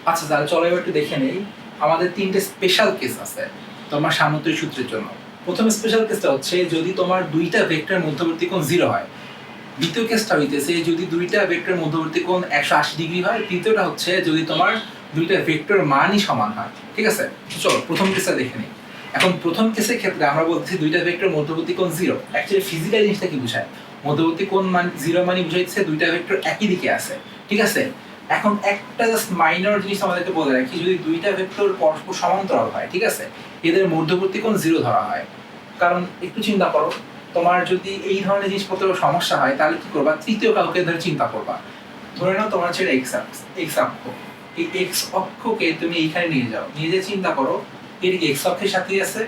আচ্ছা তাহলে চলো এবার একটু দেখে নেই আমাদের তিনটে স্পেশাল কেস আছে তোমার সামুদ্রিক সূত্রের জন্য। প্রথম স্পেশাল কেসটা হচ্ছে যদি তোমার দুইটা ভেক্টর মধ্যবর্তী কোণ 0 হয়। দ্বিতীয় কেসটা হইতেছে যদি দুইটা ভেক্টর মধ্যবর্তী কোণ 180 ডিগ্রি হয়। তৃতীয়টা হচ্ছে যদি তোমার দুইটা ভেক্টর মানই সমান হয়। ঠিক আছে, চলো প্রথম কেসটা দেখে নিই। এখন প্রথম কেসের ক্ষেত্রে আমরা বলতেছি দুইটা ভেক্টর মধ্যবর্তী কোণ 0। অ্যাকচুয়ালি ফিজিক্যাল জিনিসটা কি বোঝায়? মধ্যবর্তী কোণ মান 0 মানে বুঝাইছে দুইটা ভেক্টর একই দিকে আছে। ঠিক আছে, এখন একটা জাস্ট মাইনর জিনিস আমাদেরকে বলে রাখি, যদি দুইটা ভেক্টর পরস্পর সমান্তরাল হয়, ঠিক আছে, এদের মধ্যবর্তী কোণ 0 ধরা হয়। কারণ একটু চিন্তা করো, তোমার যদি এই ধরনের জিনিসপত্র সমস্যা হয় তাহলে কি করবা? তৃতীয় কাউকে ধরে চিন্তা করবা। ধরে নাও তোমার ছেলে এক্স অক্ষ, এই এক্স অক্ষকে তুমি এইখানে নিয়ে যাও, নিয়ে যেয়ে চিন্তা করো এটা কি এক্স অক্ষের সাথেই আছে,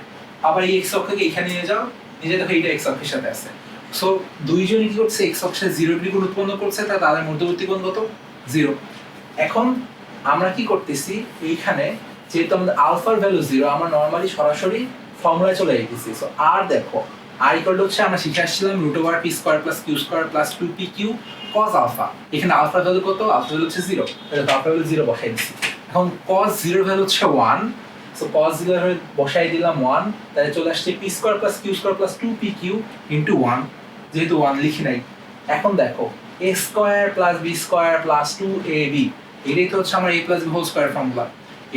আবার এই এক্স অক্ষকে এইখানে নিয়ে যাও, নিজে দেখো এইটা এক্স অক্ষের সাথে আছে। সো দুইজনই কি করছে? এক্স অক্ষের 0 ডিগ্রি কোণ উৎপন্ন করছে, তাদের মধ্যবর্তী কোণ কত? 0। এখন আমরা কি করতেছি এইখানে, যেহেতু আমাদের আলফার ভ্যালু 0, আমরা নর্মালি সরাসরি ফর্মুলায় চলে যেতেছি। সো আর দেখো আর ইকুয়াল টু হচ্ছে আমরা শিখে আসছিলাম √p² + q² + 2pq cos alpha. এখানে আলফার ভ্যালু কত? আলফা ভ্যালু হচ্ছে 0, তাহলে আলফা ভ্যালু 0 বসাই দিচ্ছি। এখন cos 0 ভ্যালু হচ্ছে 1, সো cos 0 ভ্যালু বসাই দিলাম 1, তাহলে চলে আসছে p² + q² + 2pq * 1, যেহেতু 1 লিখি নাই। এখন দেখো a² + b² + 2ab, এটাই তো হচ্ছে আমার a + b whole square formula,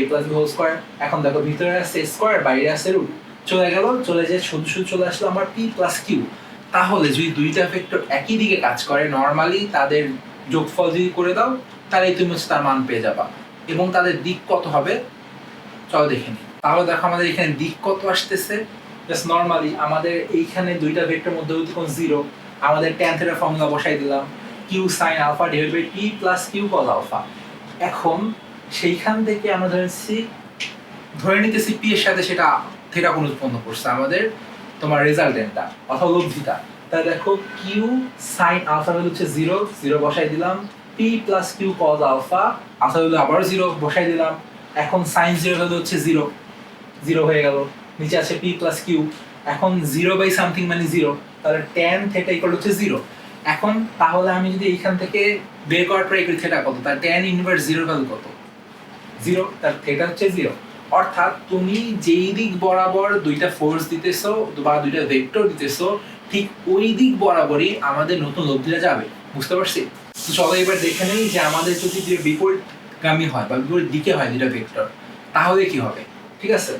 a + b whole square. এখন দেখো ভিতরে আছে স্কয়ার, বাইরে আছে রুট, চলে গেল, চলে যায় শুধু শুধু চলে আসলো আমার p + q। তাহলে যদি দুইটা ভেক্টর একই দিকে কাজ করে, নরমালি তাদের যোগফল যদি করে দাও তাহলে তুমি হচ্ছে তার মান পেয়ে যাবা। এবং তাদের দিক কত হবে চলো দেখে নিই। তাহলে দেখো আমাদের এখানে দিক কত আসতেছে। জাস্ট নরমালি আমাদের এইখানে দুইটা ভেক্টর মধ্যবর্তী কোণ 0, আমাদের tan θ ফর্মুলা বসাই দিলাম, q sin α / p + q cos α। এখন সেইখান থেকে আমরা ধরে নিতেছি p এর সাথে সেটা থিটা কোণ উৎপন্ন করছে আমাদের তোমার রেজাল্টেন্টটা অথবা লব্ধিটা। তাহলে দেখো q sin α ভ্যালু হচ্ছে 0, 0 বসাই দিলাম, p + q cos α, alpha value আবার 0 বসাই দিলাম। এখন sin 0 ভ্যালু হচ্ছে 0, 0 হয়ে গেল, নিচে আছে p + q। এখন 0/something মানে 0, তাহলে tan θ হচ্ছে 0। এখন তাহলে আমি যদি এইখান থেকে বের করার ট্রাই করি থিটা কত, তার tan ইনভার্স 0 ভ্যালু কত? 0, তার থিটা হচ্ছে 0। অর্থাৎ তুমি যেই দিক বরাবর দুইটা ফোর্স দিতেছো বা দুইটা ভেক্টর দিতেছো, ঠিক ওই দিক বরাবরই আমাদের নতুন লব্ধিটা যাবে। বুঝতে পারছি? তো চলো এবার দেখে নেই যে আমাদের যদি বিপরীতগামী হয় বা বিপরীত দিকে হয় দুইটা ভেক্টর, তাহলে কি হবে। ঠিক আছে,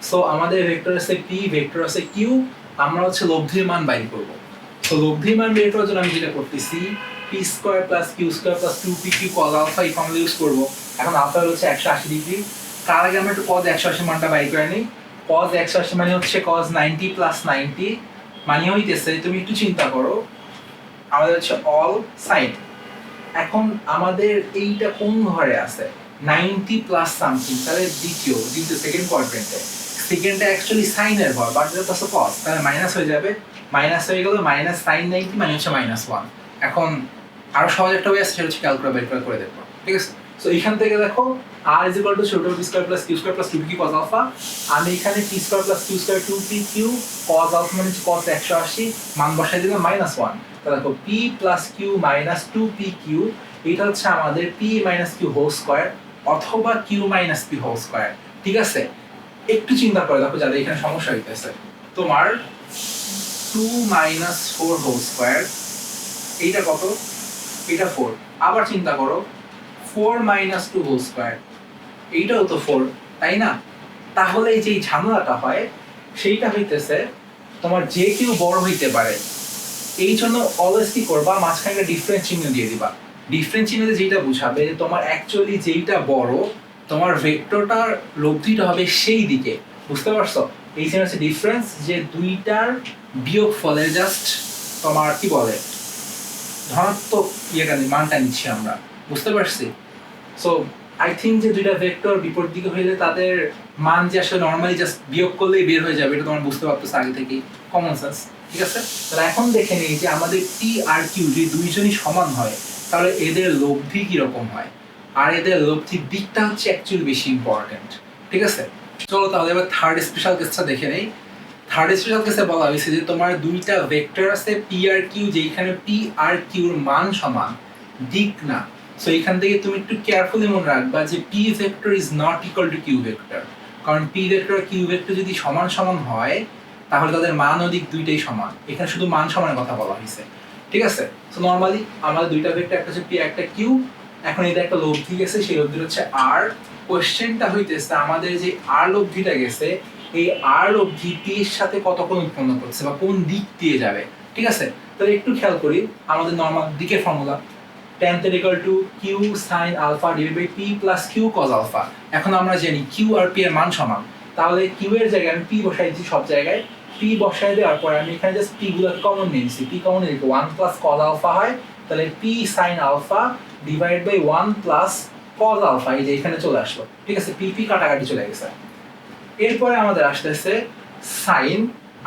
সো আমাদের ভেক্টর আছে p, ভেক্টর আছে q, আমরা হচ্ছে লব্ধির মান বাইর করব। সো লব্ধির মান বের করার জন্য আমি যেটা করতেছি, p² + q² + 2pq cos α এই ফর্মুলা ইউজ করব। এখন আলফা হচ্ছে 180 ডিগ্রি। তার আগে আমরা একটু cos 180 মানটা বাইর করে নিই। cos 180 মানে হচ্ছে cos 90 + 90, মানে হইতেছে, তুমি একটু চিন্তা করো, আমাদের হচ্ছে অল সাইন। এখন আমাদের এইটা কোন ঘরে আছে? 90 প্লাস সামথিং, তাহলে দ্বিতীয় সেকেন্ড কোয়াড্রেন্টে। সেকেন্ডটা অ্যাকচুয়ালি সাইনের ঘর, বাট এটা তো কস, তাহলে মাইনাস হয়ে যাবে, মাইনাস হয়ে গেল, মাইনাস সাইন 90 মানে হচ্ছে -1। এখন আরো সহজ একটা ওয়ে আছে, সেটা হচ্ছে ক্যালকুলেটর বের করে দেখবো। ঠিক আছে, সো এইখান থেকে দেখো r = √p² + q² + 2pq cos α। আমি এখানে p² + q² 2pq cos α মানে হচ্ছে cos 180, মান বসাই দিলাম -1। তাহলে দেখো p + q - 2pq, এটা হচ্ছে আমাদের p - q হোল স্কয়ার অথবা q - p হোল স্কয়ার। ঠিক আছে, একটু চিন্তা করে দেখো যাদের এখানে সমস্যা হইতেছে, তোমার 2 - 4 হোল স্কয়ার, এইটা কত? এটা 4। আবার চিন্তা করো 4 - 2 হোল স্কয়ার, এইটাও তো 4, তাই না? তাহলে এই যে ঝামেলাটা হয় সেইটা হইতেছে তোমার যে কেউ বড় হইতে পারে, এই জন্য অলওয়েজ কি করবা, মাঝখানে একটা ডিফারেন্স চিহ্ন দিয়ে দিবা। ডিফারেন্স চিহ্নতে যেটা বুঝাবে তোমার অ্যাকচুয়ালি যেইটা বড়, তোমার ভেক্টরটার লব্ধিটা হবে সেই দিকে। বুঝতে পারছো? এই যে হচ্ছে ডিফারেন্স, যে দুইটার বিয়োগফলের জাস্ট তোমার কি বলে ধনাত্মক ইয়েটা মানটা নিচ্ছি আমরা। বুঝতে পারছি? সো আই থিঙ্ক যে দুইটা ভেক্টর বিপরীত দিকে হইলে তাদের মান যে আসলে নর্মালি জাস্ট বিয়োগ করলেই বের হয়ে যাবে, এটা তোমার বুঝতে পারতেছো আগে থেকেই, কমন সেন্স। ঠিক আছে, তাহলে এখন দেখে নিই যে আমাদের p আর q যদি দুইজনই সমান হয় তাহলে এদের লব্ধি কিরকম হয়, আর এদের লব্ধির দিকটা হচ্ছে অ্যাকচুয়ালি বেশি ইম্পর্টেন্ট। ঠিক আছে, চলো তাহলে এবার থার্ড স্পেশাল কেসটা দেখে নেই। থার্ড স্পেশাল কেসে বলা হয়েছে যে তোমার দুইটা ভেক্টর আছে p আর q, যেখানে p আর q এর মান সমান, দিক না। সো এখান থেকে তুমি একটু কেয়ারফুলি মনে রাখবা যে P vector is not equal to Q vector, কারণ পি ভেক্টর আর কিউ ভেক্টর যদি সমান সমান হয় তাহলে তাদের মান ও দিক দুইটাই সমান, এখানে শুধু মান সমানের কথা বলা হয়েছে, ঠিক আছে? সো নর্মালি আমাদের দুইটা ভেক্টর, একটা হচ্ছে পি একটা কিউ, এখন এটা একটা লব্ধি গেছে, সেই লব্ধিটা হচ্ছে আর। কোশ্চেনটা হইতেছে আমাদের যে আর লব্ধিটা গেছে, এই আর লব্ধি পি এর সাথে কত কোণ উৎপন্ন করছে বা কোন দিক দিয়ে যাবে, ঠিক আছে? তাহলে একটু খেয়াল করি আমাদের নর্মাল দিকের formula, tan θ equal to q sin alpha divided by p plus q cos alpha। এখন আমরা জানি q আর p এর মান সমান, তাহলে q এর জায়গায় আমি p বসাই দিচ্ছি সব জায়গায়, p বসাই দেওয়ার পর আমি এখানে জাস্ট p গুলোকে কমন নিয়েছি, p কমন নিলে 1 plus cos alpha হয়, তাহলে p sin alpha divided by 1 plus cos alpha, এই যে এখানে চলে আসলো, ঠিক আছে? p কাটাকাটি চলে গেছে। এরপরে আমাদের আসতেছে sin,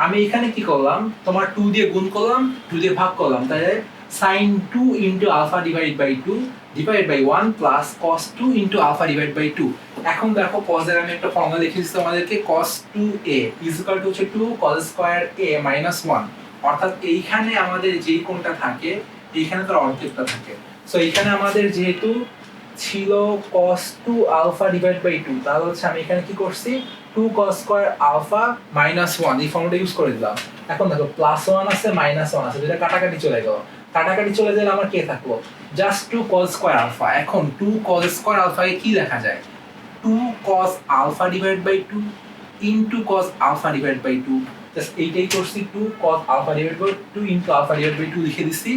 আমি এখানে কি করলাম, তোমার 2 দিয়ে গুণ করলাম, 2 দিয়ে ভাগ করলাম, তাহলে sin 2 into alpha divided by 2 divided by 1 plus cos 2 into alpha divided by 2। এখন দেখো cos এর আমি একটা ফর্মুলা লিখে দিচ্ছি তোমাদেরকে, cos 2a is equal to হচ্ছে 2 cos square a minus 1, অর্থাৎ এইখানে আমাদের যেই কোণটা থাকে এইখানে তার অর্ধেকটা থাকে। সো এইখানে আমাদের যেহেতু ছিল cos 2 alpha divided by 2, তাহলে হচ্ছে আমি এখানে কি করছি 2 cos square alpha minus 1 এই ফর্মুলাটা ইউজ করে দিলাম। এখন দেখো প্লাস 1 আছে মাইনাস 1 আছে, যেটা কাটাকাটি চলে গেল, কাটাকাটি চলে গেলে আমার কে থাকলো, জাস্ট 2 cos square alpha। এখন 2 cos square alpha কে কি লেখা যায়, 2 cos alpha divided by 2 into cos alpha divided by 2, just এইটাই করছি, 2 cos alpha divided by 2 into alpha divided by 2 লিখে দিছি।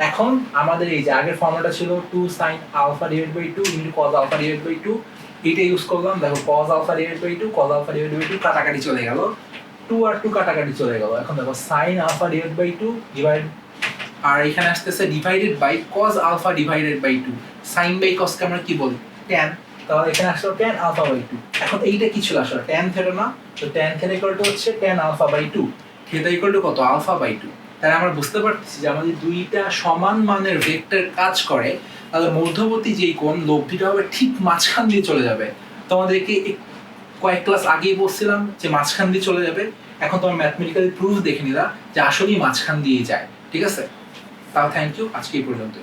এখন আমাদের এই যে আগের ফর্মুলাটা ছিল 2 sin alpha divided by 2 into cos alpha divided by 2, এটা ইউজ করলাম, দেখো cos alpha divided by 2 cos alpha divided by 2 কাটাকাটি চলে গেল, 2 আর 2 কাটাকাটি চলে গেল। এখন দেখো sin alpha divided by 2 divide, আর এখানে আসতেছে divided by cos alpha divided by 2, sin by cos কে আমরা কি বলি, tan, তাহলে এখানে আসলো tan alpha by 2। এখন এইটা কি ছিল আসলে tan θ না, তো tan θ ইকুয়াল টু হচ্ছে tan alpha by 2, θ equal to কত, alpha by 2। তাহলে আমরা বুঝতে পারছি যে আমাদের দুইটা সমান মানের ভেক্টর কাজ করে, তাহলে মধ্যবর্তী যেই কোণ লব্ধিটা হবে ঠিক মাঝখান দিয়ে চলে যাবে। তোমাদেরকে কয়েক ক্লাস আগেই বলছিলাম যে মাঝখান দিয়ে চলে যাবে, এখন তোমার ম্যাথমেটিক্যালি প্রুফ দেখে নিলা যে আসলেই মাঝখান দিয়ে যায়, ঠিক আছে? তাহলে থ্যাংক ইউ, আজকে এই পর্যন্ত।